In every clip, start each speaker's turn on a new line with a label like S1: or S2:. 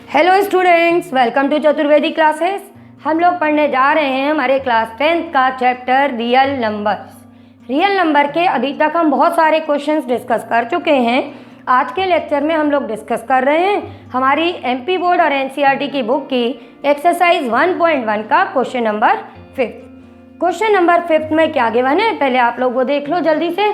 S1: Hello students, welcome to Chaturvedi classes. हम लोग पढ़ने जा रहे हैं हमारे क्लास 10th का chapter real numbers. Real number के अभी तक हम बहुत सारे क्वेश्चंस डिस्कस कर चुके हैं। आज के लेक्चर में हम लोग डिस्कस कर रहे हैं हमारी एमपी बोर्ड और एनसीईआरटी की बुक की एक्सरसाइज 1.1 का क्वेश्चन नंबर 5। क्वेश्चन नंबर 5 में क्या गिवन है, पहले आप लोग वो देख लो जल्दी से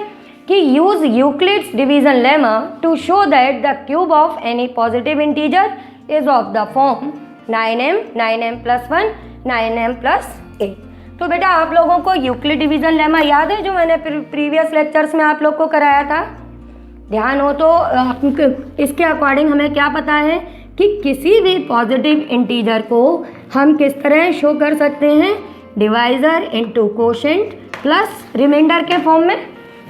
S1: कि use Euclid's division lemma to show that the cube of any positive integer is of the form 9m 9m plus 1 9m plus 8। तो बेटा आप लोगों को यूक्लिड डिवीजन लेमा याद है जो मैंने प्रीवियस लेक्चर्स में आप लोग को कराया था? ध्यान हो तो इसके अकॉर्डिंग हमें क्या पता है कि किसी भी पॉजिटिव इंटीजर को हम किस तरह शो कर सकते हैं, divisor into quotient plus remainder के फॉर्म में।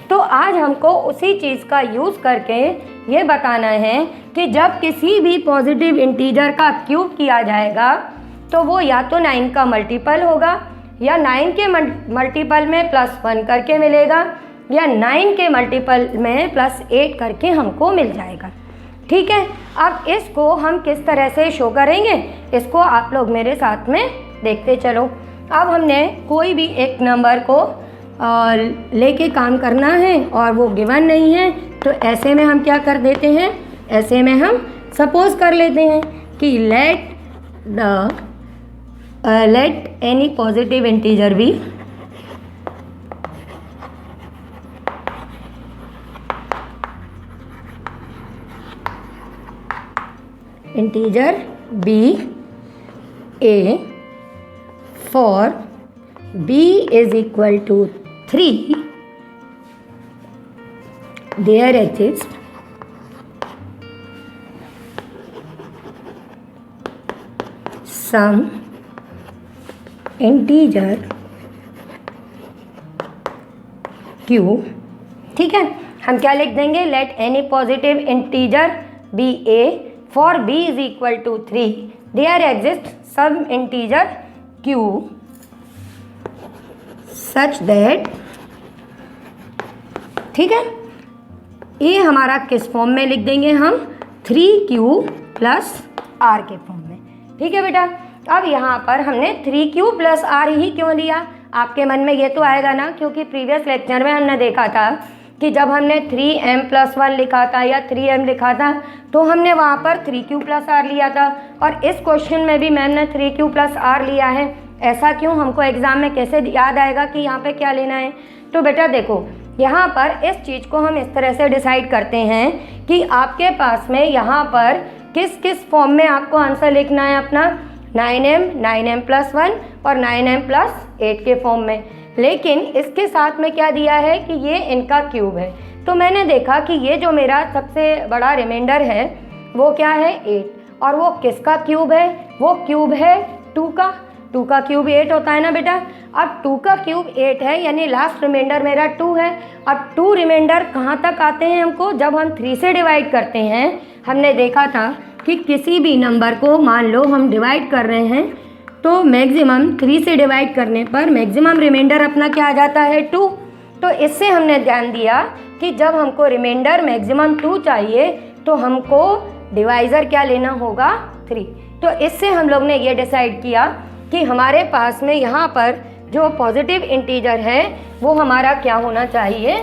S1: तो आज हमको उसी चीज़ का यूज़ करके ये बताना है कि जब किसी भी पॉजिटिव इंटीजर का क्यूब किया जाएगा तो वो या तो 9 का मल्टीपल होगा या 9 के मल्टीपल में +1 करके मिलेगा या 9 के मल्टीपल में +8 करके हमको मिल जाएगा। ठीक है, अब इसको हम किस तरह से शो करेंगे इसको आप लोग मेरे साथ में देखते चलो। अब हमने कोई भी एक नंबर को लेके काम करना है और वो गिवन नहीं है, तो ऐसे में हम क्या कर देते हैं, ऐसे में हम सपोज कर लेते हैं कि let any positive integer be integer be a for b is equal to 3, there exists some integer q। ठीक है, हम क्या लिख देंगे, let any positive integer be a for b is equal to 3, there exists some integer q such that. ठीक है, ये हमारा किस फॉर्म में लिख देंगे हम, 3q प्लस r के फॉर्म में। ठीक है बेटा, अब यहाँ पर हमने 3q प्लस r ही क्यों लिया, आपके मन में ये तो आएगा ना, क्योंकि प्रीवियस लेक्चर में हमने देखा था कि जब हमने 3m प्लस 1 लिखा था या 3m लिखा था तो हमने वहाँ पर 3q प्लस r लिया था, और इस क्वेश्चन में भी मैम ने 3q प्लस r लिया है। ऐसा क्यों, हमको एग्ज़ाम में कैसे याद आएगा कि यहाँ पे क्या लेना है? तो बेटा देखो, यहाँ पर इस चीज़ को हम इस तरह से डिसाइड करते हैं कि आपके पास में यहाँ पर किस किस फॉर्म में आपको आंसर लिखना है अपना, 9m 9m प्लस 1 और 9m प्लस 8 के फॉर्म में। लेकिन इसके साथ में क्या दिया है कि ये इनका क्यूब है, तो मैंने देखा कि ये जो मेरा सबसे बड़ा रिमाइंडर है वो क्या है, 8, और वो किसका क्यूब है, वो क्यूब है 2 का। 2 का क्यूब 8 होता है ना बेटा। अब 2 का क्यूब 8 है, यानी लास्ट रिमाइंडर मेरा 2 है। अब 2 रिमाइंडर कहाँ तक आते हैं हमको, जब हम 3 से डिवाइड करते हैं। हमने देखा था कि किसी भी नंबर को मान लो हम डिवाइड कर रहे हैं तो मैक्सिमम 3 से डिवाइड करने पर मैक्सिमम रिमाइंडर अपना क्या आ जाता है, 2। तो इससे हमने ध्यान दिया कि जब हमको रिमाइंडर मैक्सिमम 2 चाहिए तो हमको डिवाइज़र क्या लेना होगा, 3। तो इससे हम लोग ने ये डिसाइड किया कि हमारे पास में यहाँ पर जो पॉजिटिव इंटीजर है वो हमारा क्या होना चाहिए,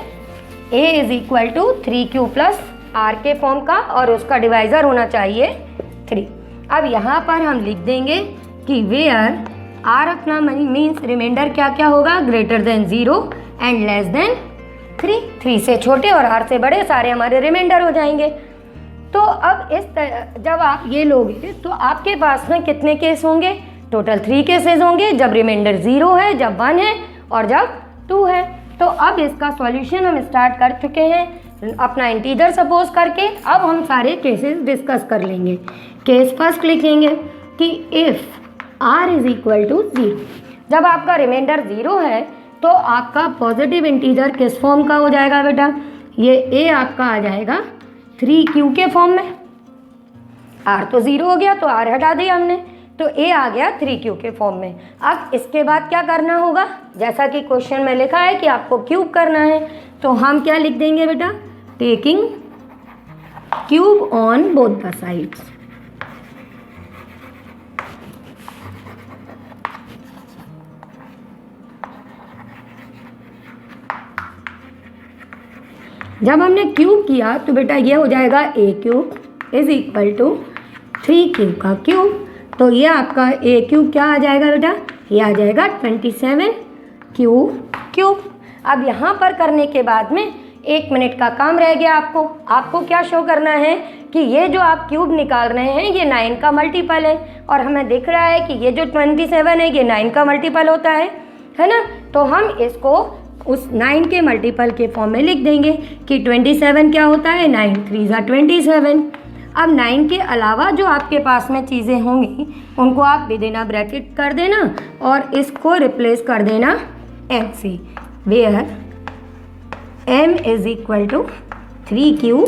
S1: a is equal to 3q plus r के फॉर्म का, और उसका डिवाइज़र होना चाहिए 3। अब यहाँ पर हम लिख देंगे कि वेयर r अपना मीन्स रिमाइंडर क्या क्या होगा, greater than 0 and less than 3। 3 से छोटे और r से बड़े सारे हमारे रिमाइंडर हो जाएंगे। तो अब जब आप ये लोगे तो आपके पास में कितने केस होंगे, टोटल 3 केसेस होंगे, जब रिमाइंडर 0 है, जब 1 है और जब 2 है। तो अब इसका सॉल्यूशन हम स्टार्ट कर चुके हैं अपना इंटीजर सपोज करके। अब हम सारे केसेस डिस्कस कर लेंगे। केस फर्स्ट लिखेंगे कि if r is equal to 0, जब आपका रिमाइंडर 0 है तो आपका पॉजिटिव इंटीजर किस फॉर्म का हो जाएगा बेटा, ये a आपका आ जाएगा 3q के फॉर्म में। r तो 0 हो गया तो r हटा दिया हमने, तो a आ गया 3q के फॉर्म में। अब इसके बाद क्या करना होगा, जैसा कि क्वेश्चन में लिखा है कि आपको क्यूब करना है, तो हम क्या लिख देंगे बेटा, taking cube on both the sides. जब हमने क्यूब किया तो बेटा ये हो जाएगा A cube is equal to 3 cube का क्यूब। तो ये आपका ए क्यूब क्या आ जाएगा बेटा, ये आ जाएगा 27 क्यूब। अब यहाँ पर करने के बाद में 1 मिनट का काम रह गया। आपको क्या शो करना है कि ये जो आप क्यूब निकाल रहे हैं ये 9 का मल्टीपल है, और हमें दिख रहा है कि ये जो 27 है ये 9 का मल्टीपल होता है ना। तो हम इसको उस 9 के मल्टीपल के फॉर्म में लिख देंगे कि 27 क्या होता है, 9 3 ज़ा 27। अब 9 के अलावा जो आपके पास में चीज़ें होंगी उनको आप विदिन अ ब्रैकेट कर देना और इसको रिप्लेस कर देना m से, where m is equal to 3q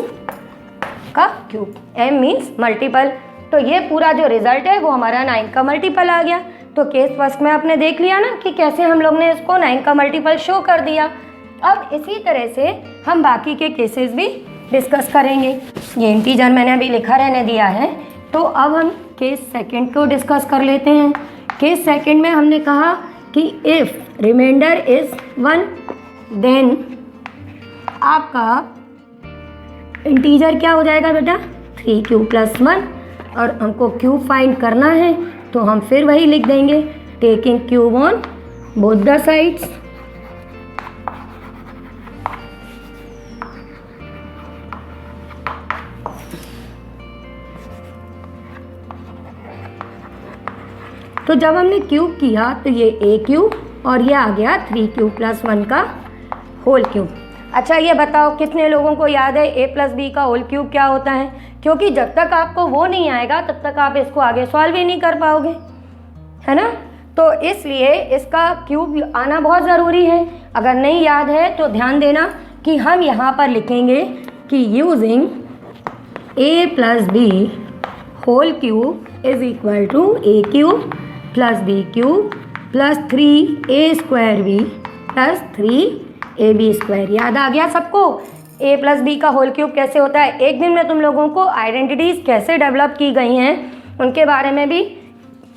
S1: का क्यूब। m means multiple. तो ये पूरा जो रिजल्ट है वो हमारा 9 का मल्टीपल आ गया। तो केस फर्स्ट में आपने देख लिया ना कि कैसे हम लोग ने इसको 9 का मल्टीपल शो कर दिया। अब इसी तरह से हम बाकी के केसेस भी डिस्कस करेंगे। ये इंटीजर मैंने अभी लिखा रहने दिया है। तो अब हम केस सेकंड को डिस्कस कर लेते हैं। केस सेकंड में हमने कहा कि इफ़ रिमाइंडर इज़ 1 देन आपका इंटीजर क्या हो जाएगा बेटा, 3q + 1, और हमको क्यूब फाइंड करना है तो हम फिर वही लिख देंगे taking cube on both the sides. तो जब हमने क्यूब किया तो ये ए क्यूब और ये आ गया 3q + 1 का होल क्यूब। अच्छा ये बताओ कितने लोगों को याद है a + b का होल क्यूब क्या होता है, क्योंकि जब तक आपको वो नहीं आएगा तब तक आप इसको आगे सॉल्व ही नहीं कर पाओगे, है ना। तो इसलिए इसका क्यूब आना बहुत ज़रूरी है। अगर नहीं याद है तो ध्यान देना कि हम यहाँ पर लिखेंगे कि using a + b whole cube is equal to a cube + b cube + 3a² b + 3ab²। याद आ गया सबको a + b का होल क्यूब कैसे होता है। एक दिन में तुम लोगों को आइडेंटिटीज़ कैसे डेवलप की गई हैं उनके बारे में भी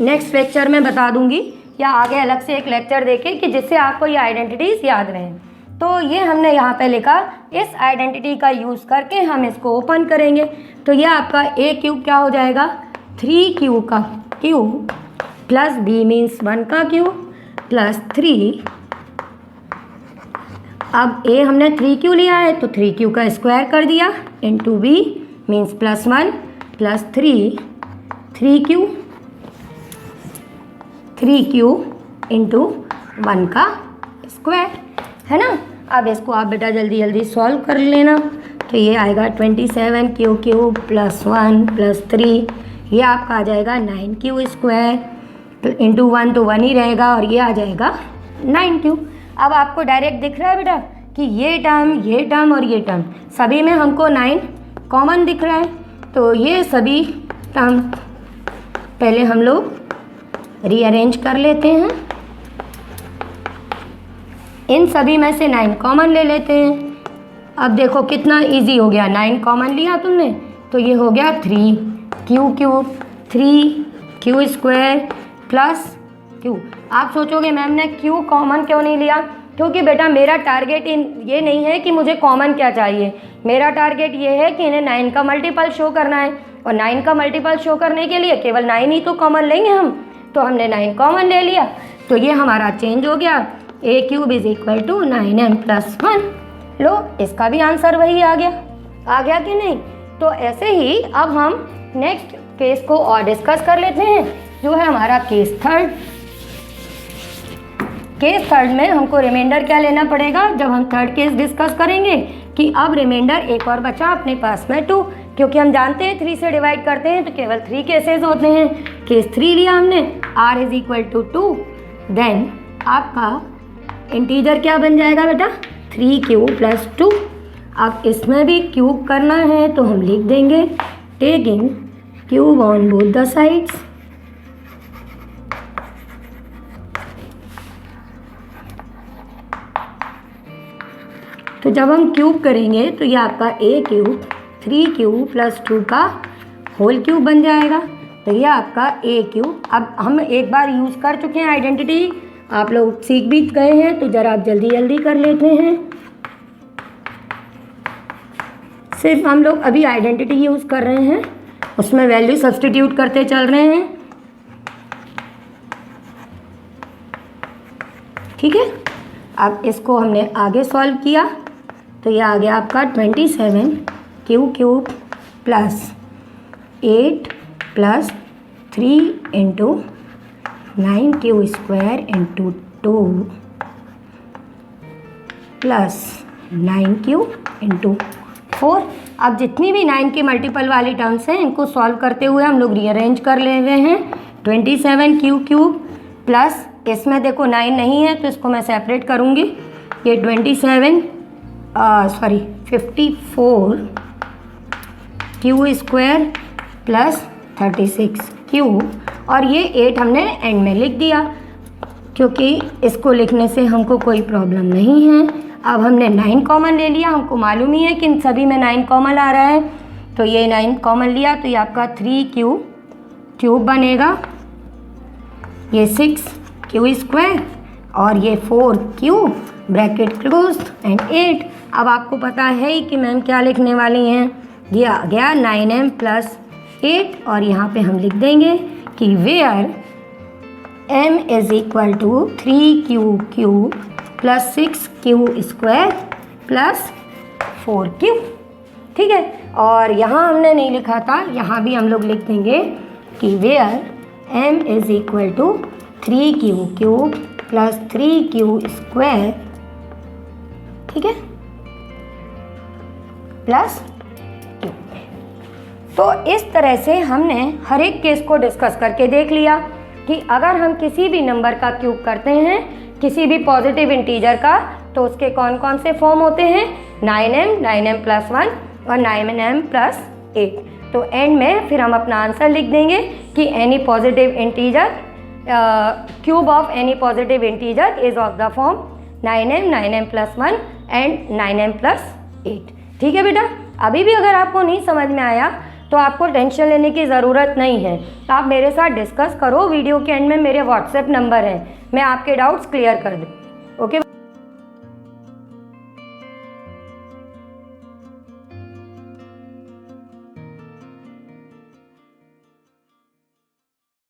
S1: नेक्स्ट लेक्चर में बता दूंगी, या आगे अलग से एक लेक्चर देके कि जिससे आपको ये आइडेंटिटीज़ याद रहें। तो ये हमने यहाँ पे लिखा, इस आइडेंटिटी का यूज़ करके हम इसको ओपन करेंगे। तो ये आपका a क्यूब क्या हो जाएगा, 3q का क्यूब + b मीन्स 1 का क्यूब + 3। अब a हमने 3q लिया है तो 3q का स्क्वायर कर दिया into b means +1 + 3q into 1 का स्क्वायर, है ना। अब इसको आप बेटा जल्दी जल्दी सॉल्व कर लेना। तो ये आएगा 27q³ + 1 + 3, ये आपका आ जाएगा 9q² इंटू 1 तो 1 ही रहेगा और ये आ जाएगा 9q। अब आपको डायरेक्ट दिख रहा है बेटा कि ये टर्म और ये टर्म सभी में हमको 9 कॉमन दिख रहा है। तो ये सभी टर्म पहले हम लोग रीअरेंज कर लेते हैं, इन सभी में से 9 कॉमन ले लेते हैं। अब देखो कितना इजी हो गया, 9 कॉमन लिया तुमने तो ये हो गया 3q³ 3q² + q। आप सोचोगे मैम ने q कॉमन क्यों नहीं लिया, क्योंकि बेटा मेरा टारगेट ये नहीं है कि मुझे कॉमन क्या चाहिए, मेरा टारगेट ये है कि इन्हें 9 का मल्टीपल शो करना है, और 9 का मल्टीपल शो करने के लिए केवल 9 ही तो कॉमन लेंगे हम। तो हमने 9 कॉमन ले लिया तो ये हमारा चेंज हो गया, a³ is equal to 9m + 1। लो इसका भी आंसर वही आ गया कि नहीं। तो ऐसे ही अब हम नेक्स्ट केस को और डिस्कस कर लेते हैं, जो है हमारा केस थर्ड। केस थर्ड में हमको रिमाइंडर क्या लेना पड़ेगा जब हम थर्ड केस डिस्कस करेंगे, कि अब रिमाइंडर एक और बचा अपने पास में 2, क्योंकि हम जानते हैं 3 से डिवाइड करते हैं तो केवल 3 केसेस होते हैं। केस 3 लिया हमने, r is equal to 2, then आपका इंटीजर क्या बन जाएगा बेटा, 3q + 2। अब इसमें भी क्यूब करना है तो हम लिख देंगे taking cube on both the sides. तो जब हम क्यूब करेंगे तो ये आपका a³ 3q + 2 का होल क्यूब बन जाएगा। तो ये आपका a³। अब हम एक बार यूज़ कर चुके हैं आइडेंटिटी, आप लोग सीख भी गए हैं, तो ज़रा आप जल्दी जल्दी कर लेते हैं। सिर्फ हम लोग अभी आइडेंटिटी यूज़ कर रहे हैं, उसमें वैल्यू सब्स्टिट्यूट करते चल रहे हैं। ठीक है, अब इसको हमने आगे सॉल्व किया तो ये आ गया आपका 27 plus 8 plus 3 into 9q² into 2 plus 9q into 4। अब जितनी भी 9 के मल्टीपल वाली टर्म्स हैं इनको सॉल्व करते हुए हम लोग रीअरेंज कर ले रहे हैं। 27q³ प्लस इसमें देखो 9 नहीं है तो इसको मैं सेपरेट करूँगी। ये 54 q² प्लस 36q, और ये 8 हमने एंड में लिख दिया क्योंकि इसको लिखने से हमको कोई प्रॉब्लम नहीं है। अब हमने 9 कॉमन ले लिया, हमको मालूम ही है कि इन सभी में 9 कॉमन आ रहा है, तो ये 9 कॉमन लिया तो ये आपका 3q³ बनेगा, ये 6q² और ये 4q ब्रैकेट क्लोज एंड 8। अब आपको पता है ही कि मैम क्या लिखने वाली हैं, ये आ गया 9m प्लस 8, और यहाँ पे हम लिख देंगे कि where m is equal to 3q³ plus 6q² plus 4q। ठीक है, और यहाँ हमने नहीं लिखा था, यहाँ भी हम लोग लिख देंगे कि where m is equal to 3q³ plus 3q², ठीक है, प्लस q। तो इस तरह से हमने हर एक केस को डिस्कस करके देख लिया कि अगर हम किसी भी नंबर का क्यूब करते हैं, किसी भी पॉजिटिव इंटीजर का, तो उसके कौन कौन से फॉर्म होते हैं, 9m, 9m प्लस 1 और 9m प्लस 8। तो एंड में फिर हम अपना आंसर लिख देंगे कि any positive integer cube of any positive integer is of the form 9m, 9m plus 1 and 9m plus 8। ठीक है बेटा, अभी भी अगर आपको नहीं समझ में आया तो आपको टेंशन लेने की ज़रूरत नहीं है, आप मेरे साथ डिस्कस करो। वीडियो के एंड में मेरे व्हाट्सएप नंबर है, मैं आपके डाउट्स क्लियर कर दूँ। ओके।